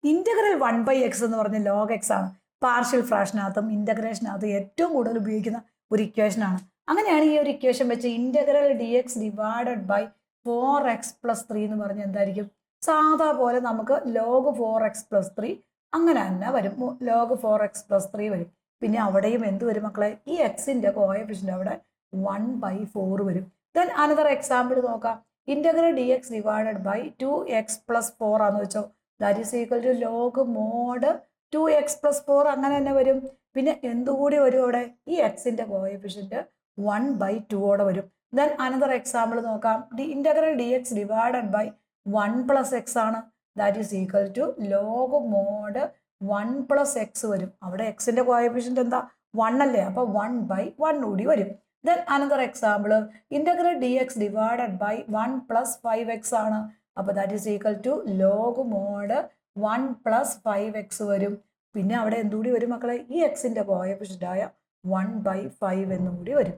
Integral 1/x എന്ന് പറഞ്ഞ log x ആണ്. പാർഷ്യൽ ഫ്രാക്ഷനകത്തും ഇന്റഗ്രേഷനകത്തും ഏറ്റവും കൂടുതൽ ഉപയോഗിക്കുന്ന ഒരു ഇക്വേഷനാണ്. അങ്ങനെയാണ് ഈ ഒരു ഇക്വേഷൻ വെച്ച് integral dx divided by 4x+3 എന്ന് പറഞ്ഞ എന്തായിരിക്കും? സാധാ പോലെ നമുക്ക് log 4x+3 അങ്ങനെ തന്നെ വരും. log 4x+3 വരും. പിന്നെ അവിടെയും എന്ത് വരും മക്കളെ? ഈ എക്സിന്റെ കോഎഫിഷ്യന്റ് അവിടെ 1/4 വരും. ദെൻ അനദർ എക്സാമ്പിൾ നോക്കാം. Integral dx divided by 2x+4 ആണെന്ന് വെച്ചോ. That is equal to log mod 2x+4 അങ്ങനെ തന്നെ വരും. പിന്നെ എന്തുകൂടി വരും അവിടെ? ഈ എക്സിന്റെ കോഎഫിഷ്യന്റ് 1/2 വരും. ദെൻ അനദർ എക്സാമ്പിൾ നോക്കാം. Integral dx divided by 1+x ആണ്. That is equal to log mod 1+x വരും. അവിടെ എക്സിന്റെ കോഎഫിഷ്യന്റ് എന്താ? 1 അല്ലേ? അപ്പൊ 1/1 കൂടി വരും. Then another example integral dx divided by 1+5x ആണ്. അപ്പൊ that is equal to log mod 1+5x വരും. പിന്നെ അവിടെ എന്തുകൂടി വരും മക്കളെ? ഈ എക്സിന്റെ കോഎഫിഷ്യന്റ് ആയ 1/5 എന്നും കൂടി വരും.